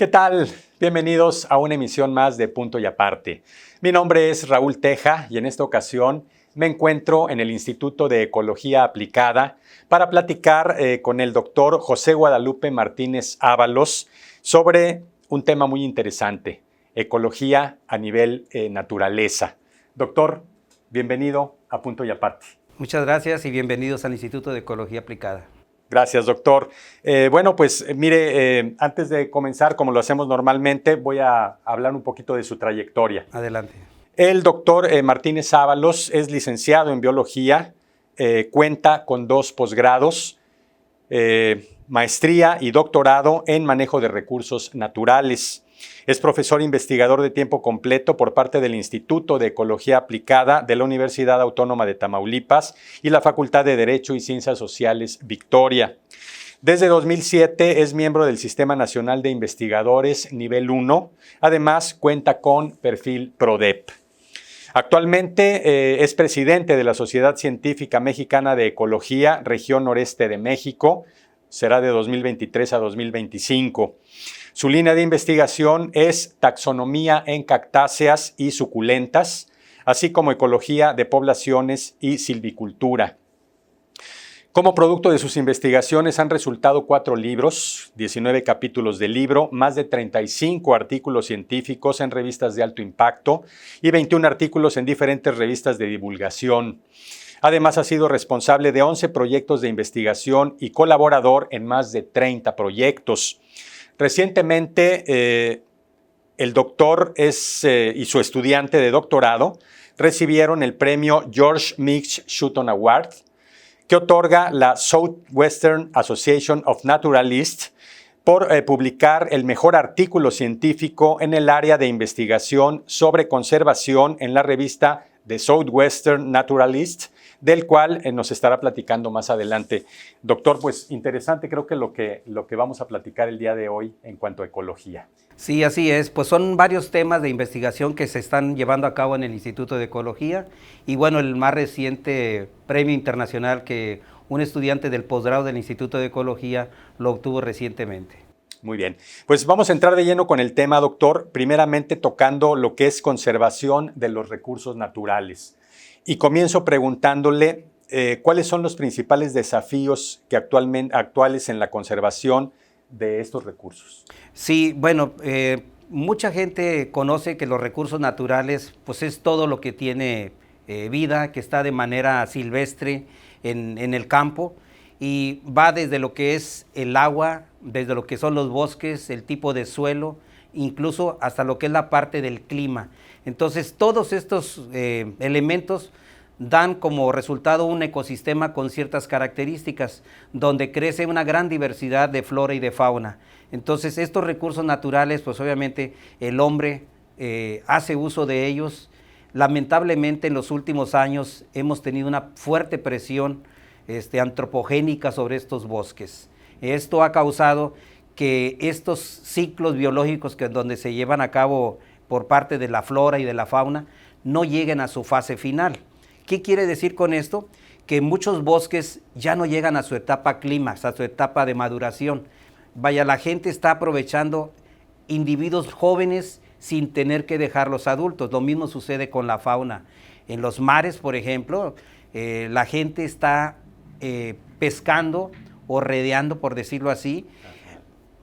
¿Qué tal? Bienvenidos a una emisión más de Punto y Aparte. Mi nombre es Raúl Teja y en esta ocasión me encuentro en el Instituto de Ecología Aplicada para platicar con el doctor José Guadalupe Martínez Ábalos sobre un tema muy interesante, ecología a nivel naturaleza. Doctor, bienvenido a Punto y Aparte. Muchas gracias y bienvenidos al Instituto de Ecología Aplicada. Gracias, doctor. Mire, antes de comenzar, como lo hacemos normalmente, voy a hablar un poquito de su trayectoria. Adelante. El doctor Martínez Ábalos es licenciado en biología, cuenta con 2 posgrados, maestría y doctorado en manejo de recursos naturales. Es profesor investigador de tiempo completo por parte del Instituto de Ecología Aplicada de la Universidad Autónoma de Tamaulipas y la Facultad de Derecho y Ciencias Sociales Victoria. Desde 2007 es miembro del Sistema Nacional de Investigadores Nivel 1. Además, cuenta con perfil PRODEP. Actualmente es presidente de la Sociedad Científica Mexicana de Ecología, Región Noreste de México. Será de 2023 a 2025. Su línea de investigación es taxonomía en cactáceas y suculentas, así como ecología de poblaciones y silvicultura. Como producto de sus investigaciones han resultado 4 libros, 19 capítulos de libro, más de 35 artículos científicos en revistas de alto impacto y 21 artículos en diferentes revistas de divulgación. Además, ha sido responsable de 11 proyectos de investigación y colaborador en más de 30 proyectos. Recientemente, el doctor y su estudiante de doctorado recibieron el premio George Mix Sutton Award, que otorga la Southwestern Association of Naturalists por publicar el mejor artículo científico en el área de investigación sobre conservación en la revista The Southwestern Naturalist, del cual nos estará platicando más adelante. Doctor, pues interesante creo que lo que vamos a platicar el día de hoy en cuanto a ecología. Sí, así es. Pues son varios temas de investigación que se están llevando a cabo en el Instituto de Ecología y bueno, el más reciente premio internacional que un estudiante del posgrado del Instituto de Ecología lo obtuvo recientemente. Muy bien, pues vamos a entrar de lleno con el tema, doctor, primeramente tocando lo que es conservación de los recursos naturales. Y comienzo preguntándole cuáles son los principales desafíos que actuales en la conservación de estos recursos. Sí, bueno, mucha gente conoce que los recursos naturales pues es todo lo que tiene vida, que está de manera silvestre en el campo y va desde lo que es el agua, desde lo que son los bosques, el tipo de suelo, incluso hasta lo que es la parte del clima. Entonces, todos estos elementos dan como resultado un ecosistema con ciertas características, donde crece una gran diversidad de flora y de fauna. Entonces, estos recursos naturales, pues obviamente el hombre hace uso de ellos. Lamentablemente, en los últimos años hemos tenido una fuerte presión antropogénica sobre estos bosques. Esto ha causado que estos ciclos biológicos donde se llevan a cabo por parte de la flora y de la fauna no lleguen a su fase final. ¿Qué quiere decir con esto? Que muchos bosques ya no llegan a su etapa clímax, a su etapa de maduración. Vaya, la gente está aprovechando individuos jóvenes sin tener que dejarlos adultos. Lo mismo sucede con la fauna. En los mares, por ejemplo, la gente está pescando o redeando, por decirlo así,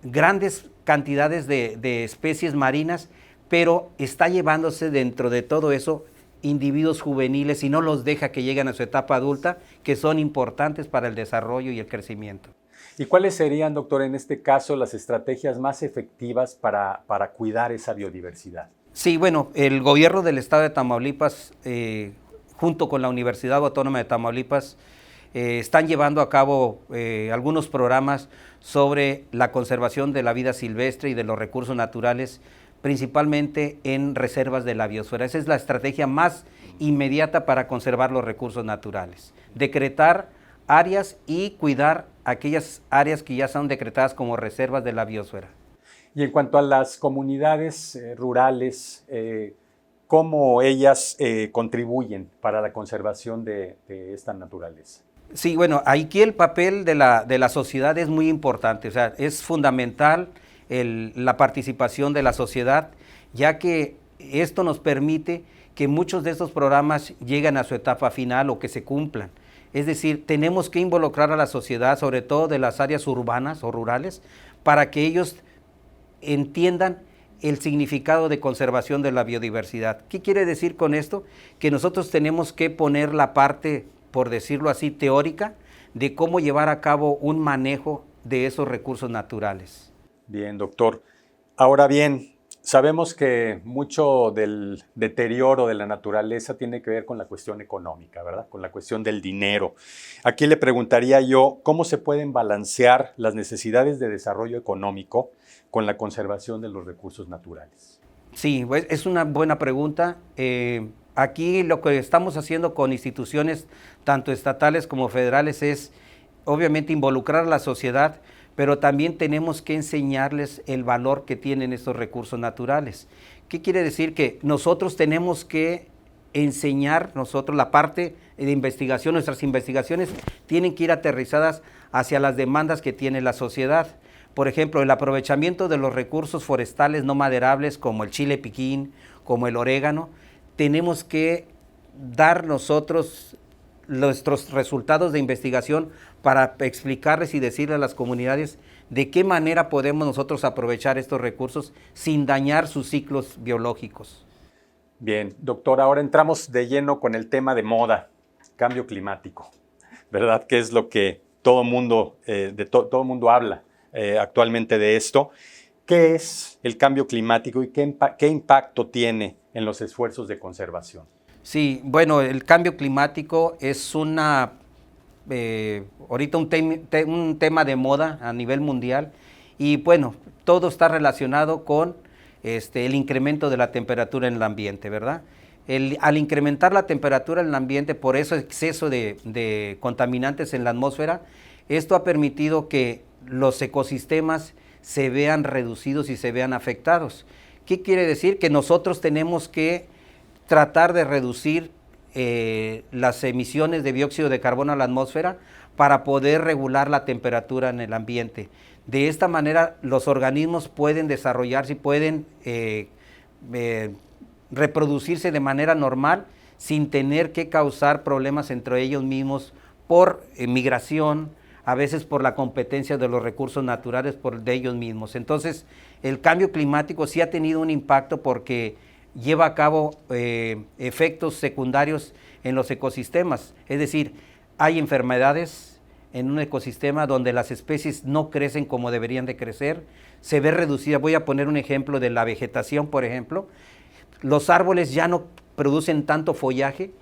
grandes cantidades de especies marinas, pero está llevándose dentro de todo eso individuos juveniles y no los deja que lleguen a su etapa adulta, que son importantes para el desarrollo y el crecimiento. ¿Y cuáles serían, doctor, en este caso, las estrategias más efectivas para cuidar esa biodiversidad? Sí, bueno, el gobierno del estado de Tamaulipas, junto con la Universidad Autónoma de Tamaulipas, están llevando a cabo algunos programas sobre la conservación de la vida silvestre y de los recursos naturales, principalmente en reservas de la biosfera. Esa es la estrategia más inmediata para conservar los recursos naturales. Decretar áreas y cuidar aquellas áreas que ya son decretadas como reservas de la biosfera. Y en cuanto a las comunidades rurales, ¿cómo ellas contribuyen para la conservación de esta naturaleza? Sí, bueno, aquí el papel de la sociedad es muy importante, o sea, es fundamental la participación de la sociedad, ya que esto nos permite que muchos de estos programas lleguen a su etapa final o que se cumplan. Es decir, tenemos que involucrar a la sociedad, sobre todo de las áreas urbanas o rurales, para que ellos entiendan el significado de conservación de la biodiversidad. ¿Qué quiere decir con esto? Que nosotros tenemos que poner la parte, por decirlo así, teórica, de cómo llevar a cabo un manejo de esos recursos naturales. Bien, doctor. Ahora bien, sabemos que mucho del deterioro de la naturaleza tiene que ver con la cuestión económica, ¿verdad? Con la cuestión del dinero. Aquí le preguntaría yo, ¿cómo se pueden balancear las necesidades de desarrollo económico con la conservación de los recursos naturales? Sí, pues es una buena pregunta. Aquí lo que estamos haciendo con instituciones tanto estatales como federales es obviamente involucrar a la sociedad, pero también tenemos que enseñarles el valor que tienen estos recursos naturales. ¿Qué quiere decir? Que nosotros tenemos que enseñar, la parte de investigación, nuestras investigaciones tienen que ir aterrizadas hacia las demandas que tiene la sociedad. Por ejemplo, el aprovechamiento de los recursos forestales no maderables como el chile piquín, como el orégano, tenemos que dar nosotros nuestros resultados de investigación para explicarles y decirle a las comunidades de qué manera podemos nosotros aprovechar estos recursos sin dañar sus ciclos biológicos. Bien, doctor, ahora entramos de lleno con el tema de moda, cambio climático, ¿verdad? Que es lo que todo mundo habla actualmente de esto. ¿Qué es el cambio climático y qué impacto tiene en los esfuerzos de conservación? Sí, bueno, el cambio climático es ahorita un tema de moda a nivel mundial y bueno, todo está relacionado con el incremento de la temperatura en el ambiente, ¿verdad? Al incrementar la temperatura en el ambiente, por eso exceso de contaminantes en la atmósfera, esto ha permitido que los ecosistemas se vean reducidos y se vean afectados. ¿Qué quiere decir? Que nosotros tenemos que tratar de reducir las emisiones de dióxido de carbono a la atmósfera para poder regular la temperatura en el ambiente. De esta manera los organismos pueden desarrollarse y pueden reproducirse de manera normal sin tener que causar problemas entre ellos mismos por migración, a veces por la competencia de los recursos naturales de ellos mismos. Entonces, el cambio climático sí ha tenido un impacto porque lleva a cabo efectos secundarios en los ecosistemas. Es decir, hay enfermedades en un ecosistema donde las especies no crecen como deberían de crecer, se ve reducida. Voy a poner un ejemplo de la vegetación, por ejemplo. Los árboles ya no producen tanto follaje,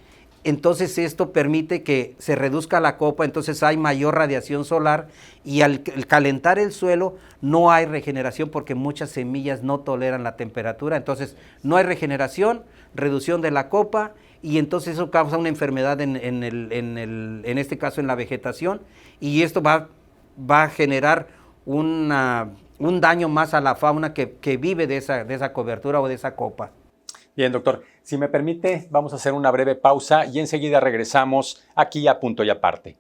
entonces esto permite que se reduzca la copa, entonces hay mayor radiación solar y al calentar el suelo no hay regeneración porque muchas semillas no toleran la temperatura, entonces no hay regeneración, reducción de la copa y entonces eso causa una enfermedad en este caso en la vegetación y esto va a generar un daño más a la fauna que vive de esa cobertura o de esa copa. Bien, doctor, si me permite, vamos a hacer una breve pausa y enseguida regresamos aquí a Punto y Aparte.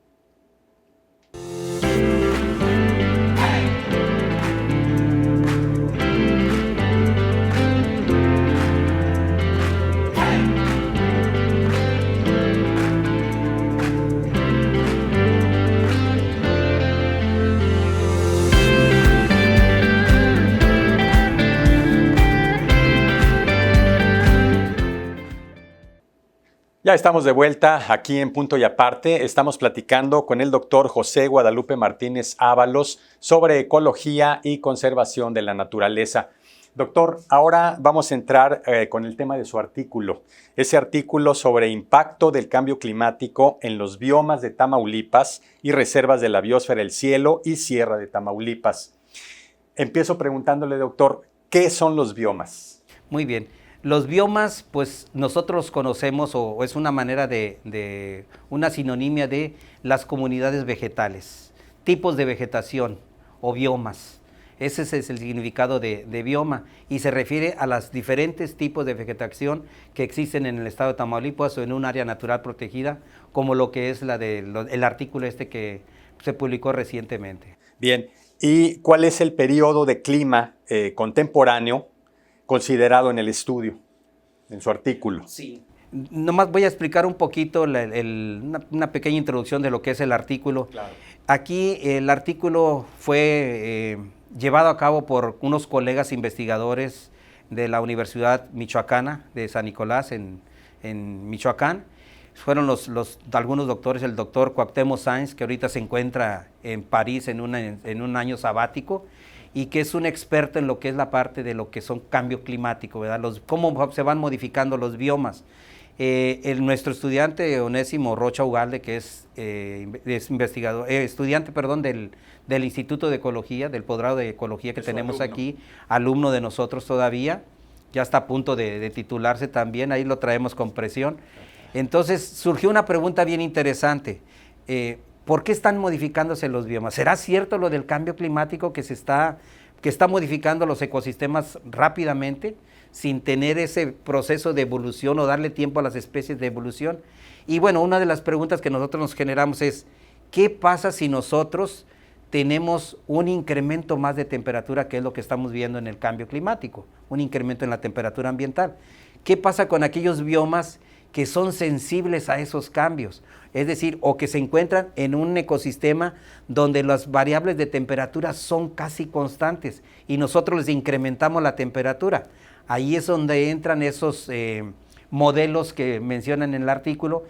Ya estamos de vuelta aquí en Punto y Aparte. Estamos platicando con el doctor José Guadalupe Martínez Ábalos sobre ecología y conservación de la naturaleza. Doctor, ahora vamos a entrar con el tema de su artículo. Ese artículo sobre impacto del cambio climático en los biomas de Tamaulipas y reservas de la biosfera El Cielo y Sierra de Tamaulipas. Empiezo preguntándole, doctor, ¿qué son los biomas? Muy bien. Los biomas, pues nosotros conocemos o es una manera una sinonimia de las comunidades vegetales, tipos de vegetación o biomas. Ese es el significado de bioma y se refiere a los diferentes tipos de vegetación que existen en el estado de Tamaulipas o en un área natural protegida, como lo que es el artículo que se publicó recientemente. Bien, ¿Y cuál es el periodo de clima contemporáneo considerado en el estudio, en su artículo? Sí. Nomás voy a explicar un poquito una pequeña introducción de lo que es el artículo. Claro. Aquí el artículo fue llevado a cabo por unos colegas investigadores de la Universidad Michoacana de San Nicolás en Michoacán. Fueron algunos doctores, el doctor Cuauhtémoc Sáenz, que ahorita se encuentra en París en un año sabático, y que es un experto en lo que es la parte de lo que son cambio climático, ¿verdad? Cómo se van modificando los biomas. Nuestro estudiante Onésimo Rocha Ugalde, que es investigador, estudiante, perdón, del Instituto de Ecología, del posgrado de Ecología que tenemos aquí, alumno de nosotros todavía, ya está a punto de titularse también, ahí lo traemos con presión. Entonces surgió una pregunta bien interesante. ¿Por qué están modificándose los biomas? ¿Será cierto lo del cambio climático que está modificando los ecosistemas rápidamente, sin tener ese proceso de evolución o darle tiempo a las especies de evolución? Y bueno, una de las preguntas que nosotros nos generamos es, ¿qué pasa si nosotros tenemos un incremento más de temperatura, que es lo que estamos viendo en el cambio climático, un incremento en la temperatura ambiental? ¿Qué pasa con aquellos biomas que son sensibles a esos cambios? Es decir, o que se encuentran en un ecosistema donde las variables de temperatura son casi constantes y nosotros les incrementamos la temperatura. Ahí es donde entran esos modelos que mencionan en el artículo.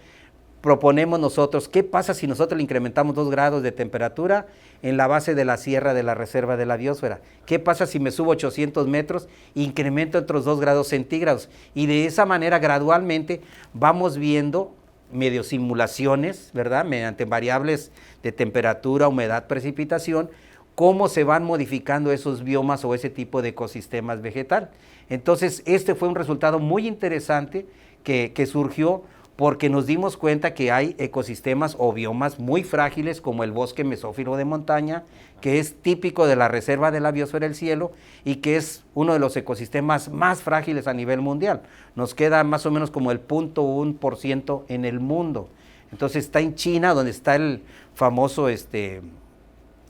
Proponemos nosotros, ¿qué pasa si nosotros le incrementamos 2 grados de temperatura en la base de la sierra de la reserva de la biosfera? ¿Qué pasa si me subo 800 metros e incremento otros 2 grados centígrados? Y de esa manera gradualmente vamos viendo medio simulaciones, ¿verdad? Mediante variables de temperatura, humedad, precipitación, cómo se van modificando esos biomas o ese tipo de ecosistemas vegetal. Entonces, este fue un resultado muy interesante que surgió porque nos dimos cuenta que hay ecosistemas o biomas muy frágiles, como el bosque mesófilo de montaña, que es típico de la reserva de la biosfera del cielo y que es uno de los ecosistemas más frágiles a nivel mundial. Nos queda más o menos como el 0.1% en el mundo. Entonces está en China, donde está el famoso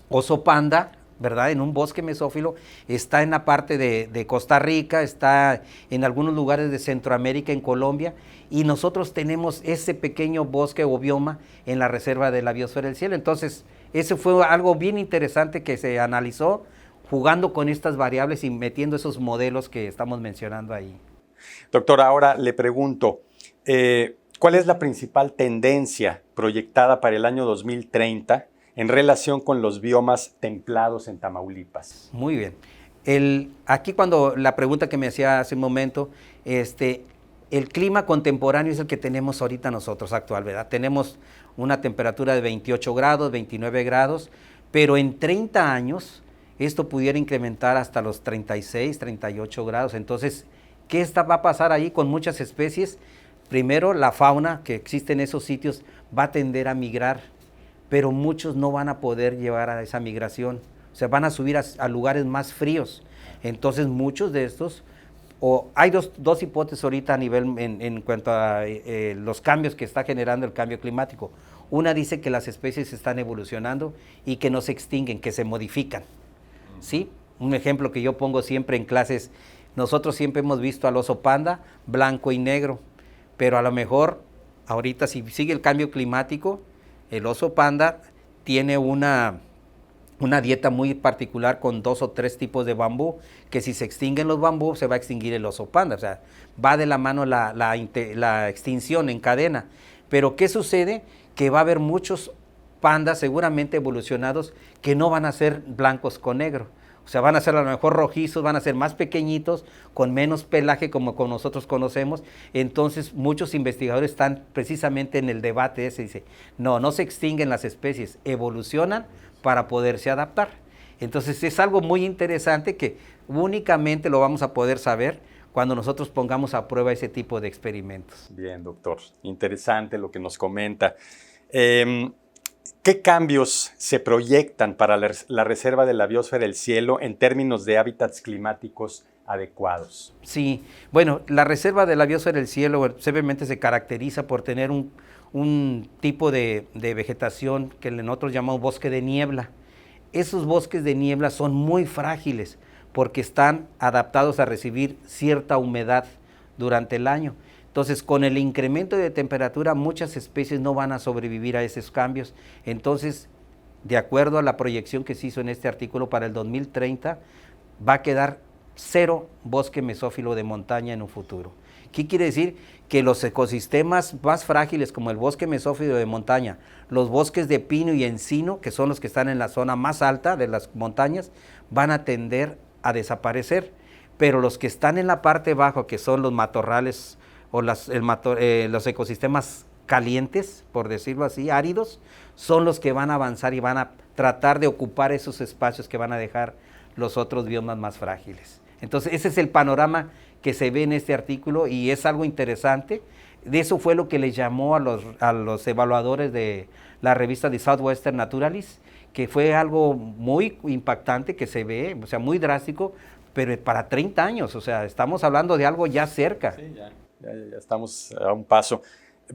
oso panda, ¿verdad? En un bosque mesófilo, está en la parte de Costa Rica, está en algunos lugares de Centroamérica, en Colombia, y nosotros tenemos ese pequeño bosque o bioma en la reserva de la biosfera del cielo. Entonces, eso fue algo bien interesante que se analizó jugando con estas variables y metiendo esos modelos que estamos mencionando ahí. Doctor, ahora le pregunto, ¿cuál es la principal tendencia proyectada para el año 2030 en relación con los biomas templados en Tamaulipas? Muy bien. Aquí cuando la pregunta que me hacía hace un momento, el clima contemporáneo es el que tenemos ahorita nosotros actual, ¿verdad? Tenemos una temperatura de 28 grados, 29 grados, pero en 30 años esto pudiera incrementar hasta los 36, 38 grados. Entonces, ¿qué va a pasar ahí con muchas especies? Primero, la fauna que existe en esos sitios va a tender a migrar, pero muchos no van a poder llevar a esa migración, o sea, van a subir a lugares más fríos. Entonces, muchos de estos, hay dos hipótesis ahorita a nivel, en cuanto a los cambios que está generando el cambio climático. Una dice que las especies están evolucionando y que no se extinguen, que se modifican, ¿sí? Un ejemplo que yo pongo siempre en clases, nosotros siempre hemos visto al oso panda blanco y negro, pero a lo mejor ahorita si sigue el cambio climático, el oso panda tiene una dieta muy particular con 2 o 3 tipos de bambú, que si se extinguen los bambú se va a extinguir el oso panda, o sea, va de la mano la extinción en cadena. Pero ¿qué sucede? Que va a haber muchos pandas seguramente evolucionados que no van a ser blancos con negro, o sea, van a ser a lo mejor rojizos, van a ser más pequeñitos, con menos pelaje como nosotros conocemos. Entonces, muchos investigadores están precisamente en el debate ese, dice, no se extinguen las especies, evolucionan para poderse adaptar. Entonces, es algo muy interesante que únicamente lo vamos a poder saber cuando nosotros pongamos a prueba ese tipo de experimentos. Bien, doctor, interesante lo que nos comenta. ¿Qué cambios se proyectan para la reserva de la biosfera del cielo en términos de hábitats climáticos adecuados? Sí, bueno, la reserva de la biosfera del cielo severamente se caracteriza por tener un tipo de vegetación que nosotros llamamos bosque de niebla. esos bosques de niebla son muy frágiles porque están adaptados a recibir cierta humedad durante el año. Entonces, con el incremento de temperatura, muchas especies no van a sobrevivir a esos cambios. Entonces, de acuerdo a la proyección que se hizo en este artículo, para el 2030 va a quedar 0 bosque mesófilo de montaña en un futuro. ¿Qué quiere decir? Que los ecosistemas más frágiles como el bosque mesófilo de montaña, los bosques de pino y encino, que son los que están en la zona más alta de las montañas, van a tender a desaparecer, pero los que están en la parte baja, que son los matorrales o los ecosistemas calientes, por decirlo así, áridos, son los que van a avanzar y van a tratar de ocupar esos espacios que van a dejar los otros biomas más frágiles. Entonces, ese es el panorama que se ve en este artículo y es algo interesante. De eso fue lo que le llamó a los evaluadores de la revista de Southwestern Naturalist, que fue algo muy impactante que se ve, o sea, muy drástico, pero para 30 años, o sea, estamos hablando de algo ya cerca. Sí, ya estamos a un paso.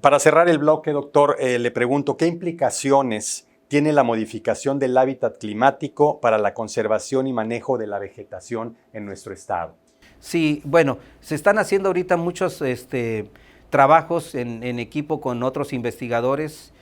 Para cerrar el bloque, doctor, le pregunto, ¿qué implicaciones tiene la modificación del hábitat climático para la conservación y manejo de la vegetación en nuestro estado? Sí, bueno, se están haciendo ahorita muchos trabajos en equipo con otros investigadores.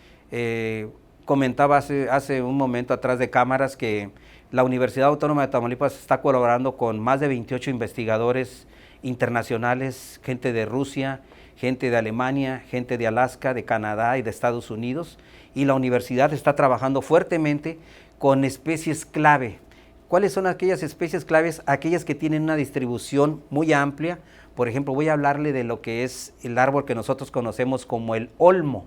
Comentaba hace un momento atrás de cámaras que la Universidad Autónoma de Tamaulipas está colaborando con más de 28 investigadores internacionales, gente de Rusia, gente de Alemania, gente de Alaska, de Canadá y de Estados Unidos, y la universidad está trabajando fuertemente con especies clave. ¿Cuáles son aquellas especies claves? Aquellas que tienen una distribución muy amplia. Por ejemplo, voy a hablarle de lo que es el árbol que nosotros conocemos como el olmo.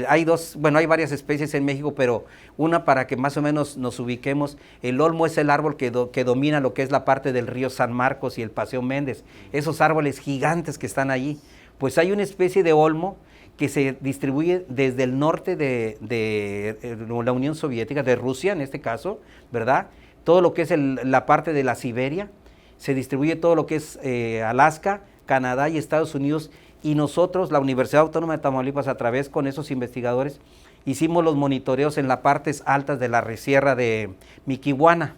Hay varias especies en México, pero una para que más o menos nos ubiquemos, el olmo es el árbol que domina lo que es la parte del río San Marcos y el Paseo Méndez, esos árboles gigantes que están allí. Pues hay una especie de olmo que se distribuye desde el norte de la Unión Soviética, de Rusia en este caso, ¿verdad? Todo lo que es la parte de la Siberia, se distribuye todo lo que es Alaska, Canadá y Estados Unidos. Y nosotros, la Universidad Autónoma de Tamaulipas, a través con esos investigadores, hicimos los monitoreos en las partes altas de la sierra de Miquihuana.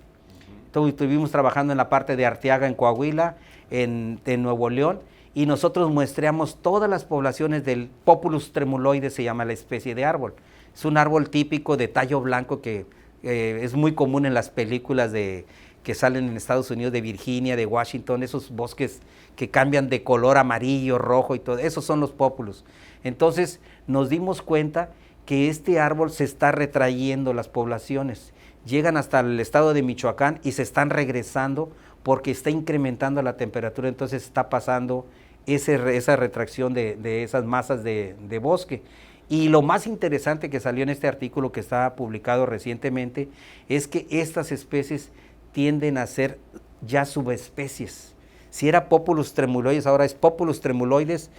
Estuvimos trabajando en la parte de Arteaga, en Coahuila, en Nuevo León, y nosotros muestreamos todas las poblaciones del Populus tremuloides, se llama la especie de árbol. Es un árbol típico de tallo blanco que es muy común en las películas que salen en Estados Unidos, de Virginia, de Washington, esos bosques que cambian de color amarillo, rojo y todo, esos son los populus. Entonces nos dimos cuenta que este árbol se está retrayendo las poblaciones, llegan hasta el estado de Michoacán y se están regresando porque está incrementando la temperatura, entonces está pasando esa retracción de esas masas de bosque. Y lo más interesante que salió en este artículo que está publicado recientemente es que estas especies tienden a ser ya subespecies. Si era Populus tremuloides, ahora es Populus tremuloides,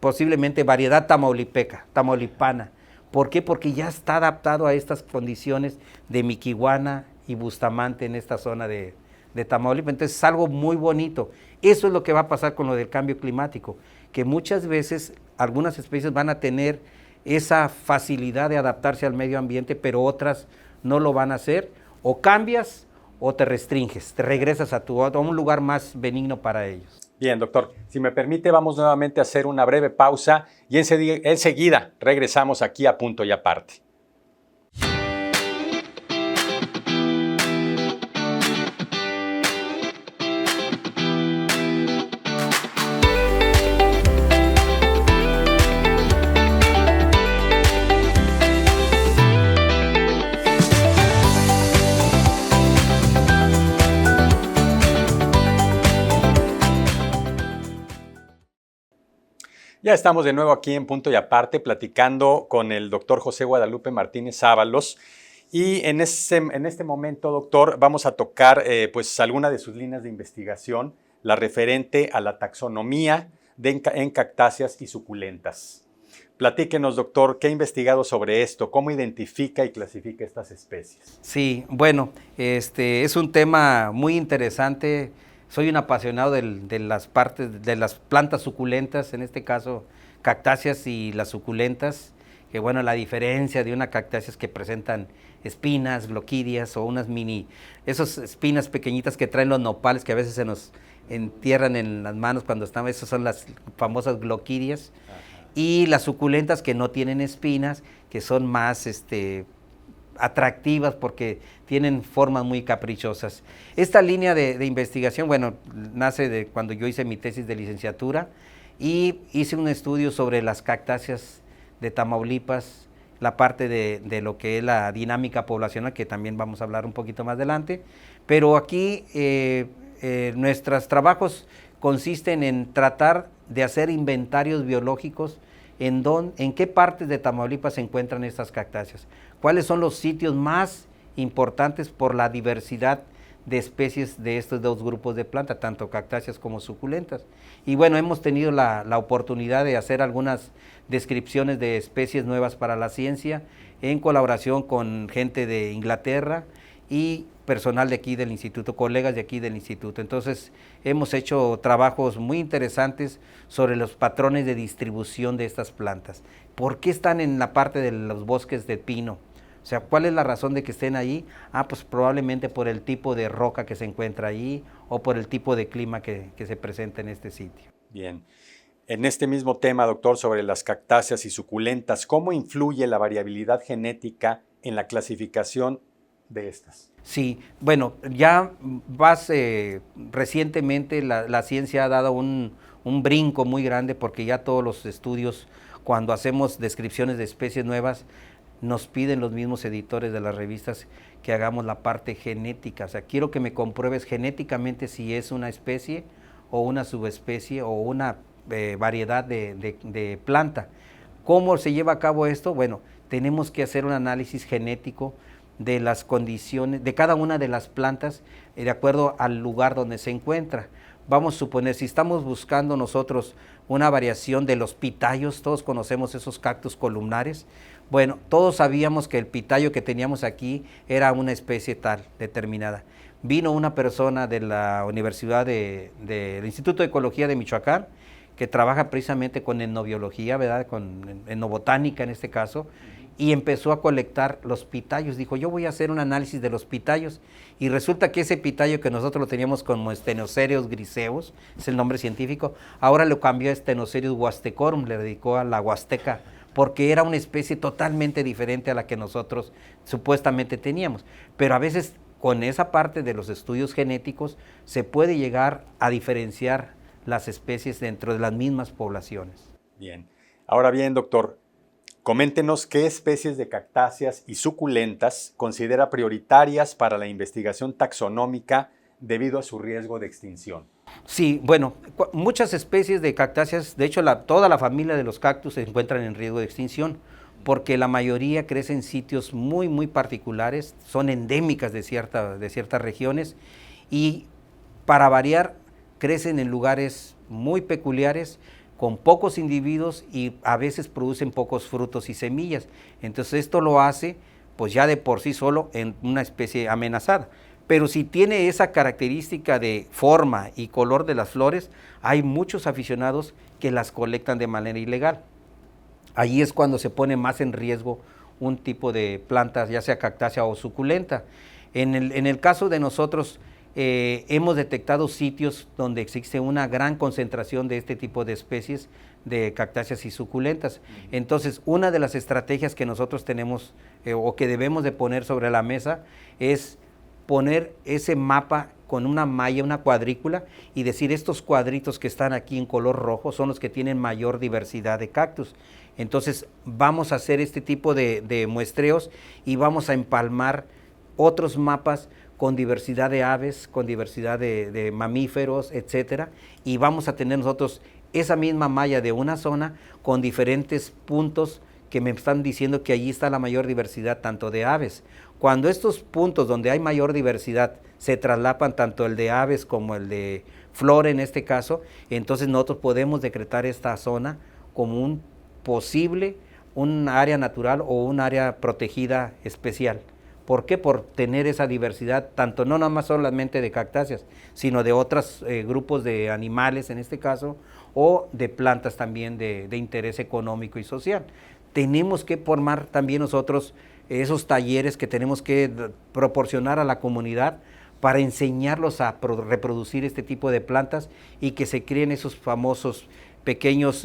posiblemente variedad tamaulipana. ¿Por qué? Porque ya está adaptado a estas condiciones de Miquihuana y Bustamante en esta zona de Tamaulipas. Entonces es algo muy bonito. Eso es lo que va a pasar con lo del cambio climático, que muchas veces algunas especies van a tener esa facilidad de adaptarse al medio ambiente, pero otras no lo van a hacer, o cambias o te restringes, te regresas a un lugar más benigno para ellos. Bien, doctor, si me permite, vamos nuevamente a hacer una breve pausa y enseguida regresamos aquí a Punto y Aparte. Ya estamos de nuevo aquí en Punto y Aparte platicando con el doctor José Guadalupe Martínez Ábalos y en este momento, doctor, vamos a tocar pues alguna de sus líneas de investigación, la referente a la taxonomía en cactáceas y suculentas. Platíquenos, doctor, ¿qué ha investigado sobre esto? ¿Cómo identifica y clasifica estas especies? Sí, bueno, es un tema muy interesante. Soy un apasionado de las plantas suculentas, en este caso cactáceas y las suculentas, que bueno, la diferencia de una cactácea es que presentan espinas, gloquidias o unas esas espinas pequeñitas que traen los nopales que a veces se nos entierran en las manos cuando estamos, esas son las famosas gloquidias. Y las suculentas que no tienen espinas, que son más atractivas porque tienen formas muy caprichosas. Esta línea de investigación, bueno, nace de cuando yo hice mi tesis de licenciatura y hice un estudio sobre las cactáceas de Tamaulipas, la parte de lo que es la dinámica poblacional, que también vamos a hablar un poquito más adelante, pero aquí nuestros trabajos consisten en tratar de hacer inventarios biológicos en qué partes de Tamaulipas se encuentran estas cactáceas, cuáles son los sitios más importantes por la diversidad de especies de estos dos grupos de plantas, tanto cactáceas como suculentas. Y bueno, hemos tenido la oportunidad de hacer algunas descripciones de especies nuevas para la ciencia en colaboración con gente de Inglaterra y personal de aquí del instituto, colegas de aquí del instituto. Entonces hemos hecho trabajos muy interesantes sobre los patrones de distribución de estas plantas. ¿Por qué están en la parte de los bosques de pino? O sea, ¿cuál es la razón de que estén ahí? Pues probablemente por el tipo de roca que se encuentra ahí o por el tipo de clima que se presenta en este sitio. Bien. En este mismo tema, doctor, sobre las cactáceas y suculentas, ¿cómo influye la variabilidad genética en la clasificación de estas? Sí, bueno, ya recientemente la ciencia ha dado un brinco muy grande porque ya todos los estudios, cuando hacemos descripciones de especies nuevas, nos piden los mismos editores de las revistas que hagamos la parte genética. O sea, quiero que me compruebes genéticamente si es una especie o una subespecie o una variedad de planta. ¿Cómo se lleva a cabo esto? Bueno, tenemos que hacer un análisis genético de las condiciones de cada una de las plantas de acuerdo al lugar donde se encuentra. Vamos a suponer, si estamos buscando nosotros una variación de los pitayos, todos conocemos esos cactus columnares, bueno, todos sabíamos que el pitayo que teníamos aquí era una especie tal, determinada. Vino una persona de la Universidad del Instituto de Ecología de Michoacán, que trabaja precisamente con etnobiología, ¿verdad? Con etnobotánica en este caso, y empezó a colectar los pitayos. Dijo, yo voy a hacer un análisis de los pitayos, y resulta que ese pitayo que nosotros lo teníamos como Stenocereus griseus, es el nombre científico, ahora lo cambió a Stenocereus huastecorum, le dedicó a la huasteca, porque era una especie totalmente diferente a la que nosotros supuestamente teníamos. Pero a veces con esa parte de los estudios genéticos se puede llegar a diferenciar las especies dentro de las mismas poblaciones. Bien. Ahora bien, doctor, coméntenos qué especies de cactáceas y suculentas considera prioritarias para la investigación taxonómica debido a su riesgo de extinción. Sí, bueno, muchas especies de cactáceas, de hecho toda la familia de los cactus se encuentran en riesgo de extinción, porque la mayoría crece en sitios muy, muy particulares, son endémicas de ciertas regiones y para variar crecen en lugares muy peculiares, con pocos individuos y a veces producen pocos frutos y semillas. Entonces esto lo hace pues ya de por sí solo en una especie amenazada. Pero si tiene esa característica de forma y color de las flores, hay muchos aficionados que las colectan de manera ilegal. Allí es cuando se pone más en riesgo un tipo de planta, ya sea cactácea o suculenta. En el caso de nosotros, hemos detectado sitios donde existe una gran concentración de este tipo de especies de cactáceas y suculentas. Entonces, una de las estrategias que nosotros tenemos o que debemos de poner sobre la mesa es poner ese mapa con una malla, una cuadrícula, y decir estos cuadritos que están aquí en color rojo son los que tienen mayor diversidad de cactus. Entonces vamos a hacer este tipo de muestreos y vamos a empalmar otros mapas con diversidad de aves, con diversidad de mamíferos, etcétera, y vamos a tener nosotros esa misma malla de una zona con diferentes puntos que me están diciendo que allí está la mayor diversidad tanto de aves. Cuando estos puntos donde hay mayor diversidad se traslapan tanto el de aves como el de flora en este caso, entonces nosotros podemos decretar esta zona como un área natural o un área protegida especial. ¿Por qué? Por tener esa diversidad, tanto no nada más solamente de cactáceas, sino de otros grupos de animales en este caso, o de plantas también de interés económico y social. tenemos que formar también nosotros esos talleres que tenemos que proporcionar a la comunidad para enseñarlos a reproducir este tipo de plantas y que se creen esos famosos pequeños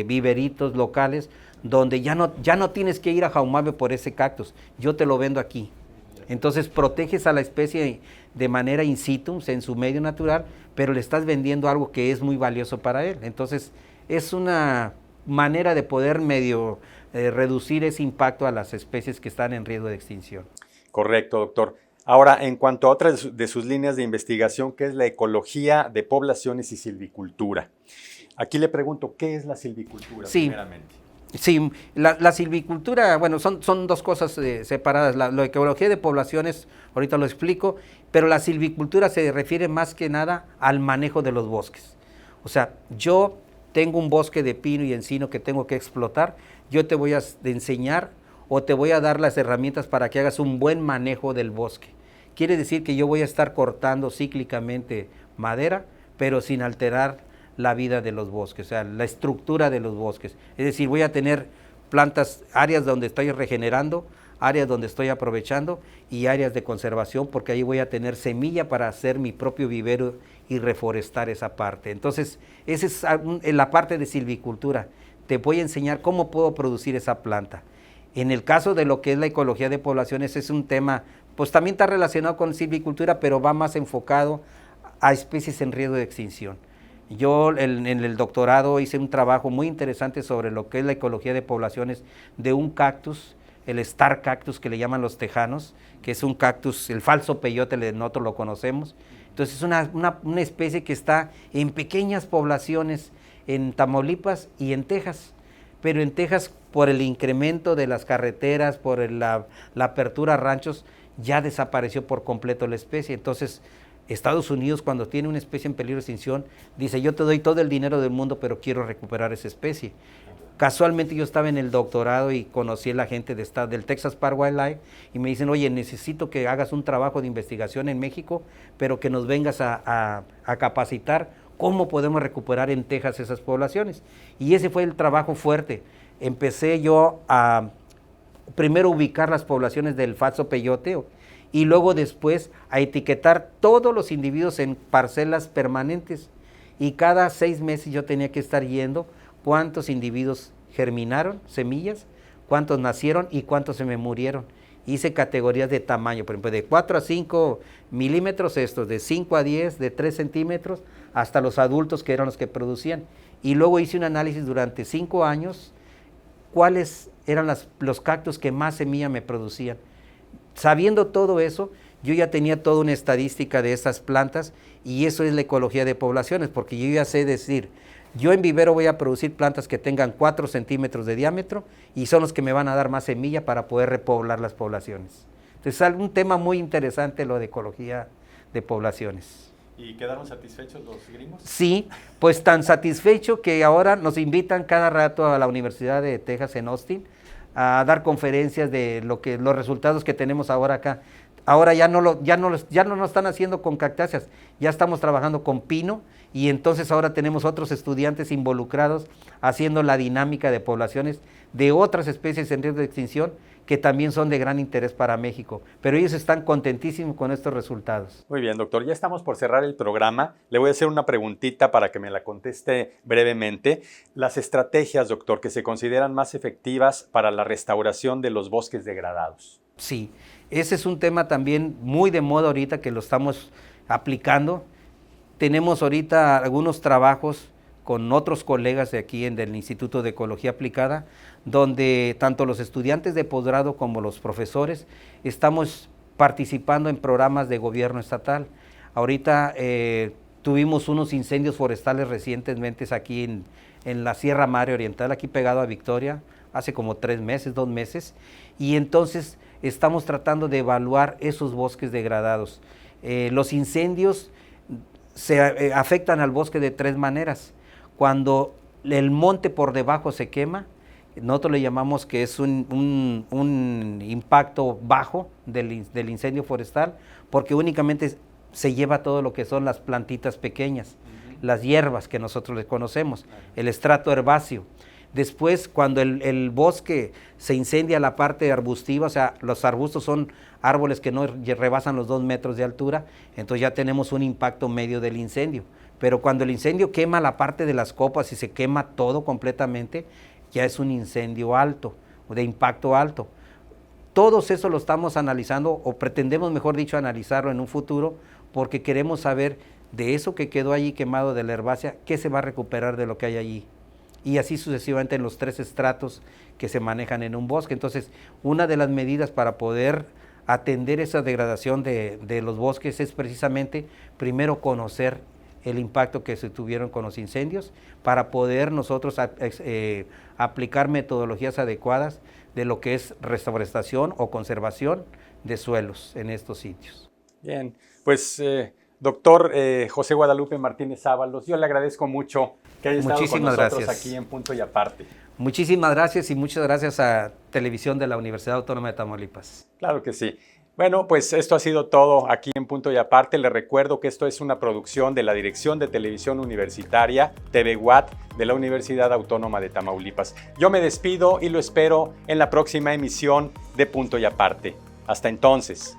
viveritos locales donde ya no tienes que ir a Jaumabe por ese cactus, yo te lo vendo aquí. Entonces proteges a la especie de manera in situ, en su medio natural, pero le estás vendiendo algo que es muy valioso para él. Entonces es una manera de poder reducir ese impacto a las especies que están en riesgo de extinción. Correcto, doctor. Ahora, en cuanto a otra de sus líneas de investigación, que es la ecología de poblaciones y silvicultura. Aquí le pregunto, ¿qué es la silvicultura, primeramente? Sí, la silvicultura, bueno, son dos cosas separadas. La ecología de poblaciones, ahorita lo explico, pero la silvicultura se refiere más que nada al manejo de los bosques. O sea, yo tengo un bosque de pino y encino que tengo que explotar, yo te voy a enseñar o te voy a dar las herramientas para que hagas un buen manejo del bosque. Quiere decir que yo voy a estar cortando cíclicamente madera, pero sin alterar la vida de los bosques, o sea, la estructura de los bosques. Es decir, voy a tener plantas, áreas donde estoy regenerando, áreas donde estoy aprovechando y áreas de conservación, porque ahí voy a tener semilla para hacer mi propio vivero y reforestar esa parte. Entonces, esa es la parte de silvicultura. Te voy a enseñar cómo puedo producir esa planta. En el caso de lo que es la ecología de poblaciones, es un tema, pues también está relacionado con silvicultura, pero va más enfocado a especies en riesgo de extinción. Yo en el doctorado hice un trabajo muy interesante sobre lo que es la ecología de poblaciones de un cactus, el star cactus que le llaman los tejanos, que es un cactus, el falso peyote, nosotros lo conocemos. Entonces es una especie que está en pequeñas poblaciones en Tamaulipas y en Texas, pero en Texas por el incremento de las carreteras, por la apertura a ranchos, ya desapareció por completo la especie. Entonces Estados Unidos, cuando tiene una especie en peligro de extinción, dice, yo te doy todo el dinero del mundo, pero quiero recuperar esa especie. Casualmente yo estaba en el doctorado y conocí a la gente del Texas Park Wildlife y me dicen, oye, necesito que hagas un trabajo de investigación en México, pero que nos vengas a capacitar cómo podemos recuperar en Texas esas poblaciones. Y ese fue el trabajo fuerte. Empecé yo a primero ubicar las poblaciones del falso peyote y luego después a etiquetar todos los individuos en parcelas permanentes. Y cada 6 meses yo tenía que estar yendo cuántos individuos germinaron, semillas, cuántos nacieron y cuántos se me murieron. Hice categorías de tamaño, por ejemplo, de 4 a 5 milímetros estos, de 5 a 10, de 3 centímetros, hasta los adultos que eran los que producían. Y luego hice un análisis durante 5 años, cuáles eran los cactus que más semilla me producían. Sabiendo todo eso, yo ya tenía toda una estadística de esas plantas y eso es la ecología de poblaciones, porque yo ya sé decir, yo en vivero voy a producir plantas que tengan 4 centímetros de diámetro y son los que me van a dar más semilla para poder repoblar las poblaciones. Entonces es un tema muy interesante lo de ecología de poblaciones. ¿Y quedaron satisfechos los gringos? Sí, pues tan satisfecho que ahora nos invitan cada rato a la Universidad de Texas en Austin a dar conferencias de los resultados que tenemos ahora acá. Ahora ya no lo están haciendo con cactáceas, ya estamos trabajando con pino y entonces ahora tenemos otros estudiantes involucrados haciendo la dinámica de poblaciones de otras especies en riesgo de extinción que también son de gran interés para México, pero ellos están contentísimos con estos resultados. Muy bien, doctor, ya estamos por cerrar el programa. Le voy a hacer una preguntita para que me la conteste brevemente. Las estrategias, doctor, que se consideran más efectivas para la restauración de los bosques degradados. Sí, ese es un tema también muy de moda ahorita que lo estamos aplicando. Tenemos ahorita algunos trabajos con otros colegas de aquí del Instituto de Ecología Aplicada, donde tanto los estudiantes de posgrado como los profesores estamos participando en programas de gobierno estatal. Ahorita tuvimos unos incendios forestales recientemente aquí en la Sierra Madre Oriental, aquí pegado a Victoria, hace como 3 meses, 2 meses, y entonces estamos tratando de evaluar esos bosques degradados. Los incendios se afectan al bosque de 3 maneras. Cuando el monte por debajo se quema, nosotros le llamamos que es un impacto bajo del incendio forestal, porque únicamente se lleva todo lo que son las plantitas pequeñas, las hierbas que nosotros les conocemos, el estrato herbáceo. Después, cuando el bosque se incendia la parte arbustiva, o sea, los arbustos son árboles que no rebasan los 2 metros de altura, entonces ya tenemos un impacto medio del incendio. Pero cuando el incendio quema la parte de las copas y se quema todo completamente, ya es un incendio alto, de impacto alto. Todos eso lo estamos analizando, o pretendemos, mejor dicho, analizarlo en un futuro, porque queremos saber de eso que quedó allí quemado de la herbácea, qué se va a recuperar de lo que hay allí. Y así sucesivamente en los 3 estratos que se manejan en un bosque. Entonces, una de las medidas para poder atender esa degradación de los bosques es precisamente, primero, conocer el impacto que se tuvieron con los incendios, para poder nosotros aplicar metodologías adecuadas de lo que es reforestación o conservación de suelos en estos sitios. Bien, pues doctor José Guadalupe Martínez Ábalos, yo le agradezco mucho que haya estado con nosotros aquí en Punto y Aparte. Muchísimas gracias, y muchas gracias a Televisión de la Universidad Autónoma de Tamaulipas. Claro que sí. Bueno, pues esto ha sido todo aquí en Punto y Aparte. Les recuerdo que esto es una producción de la Dirección de Televisión Universitaria, TVUAT, de la Universidad Autónoma de Tamaulipas. Yo me despido y lo espero en la próxima emisión de Punto y Aparte. Hasta entonces.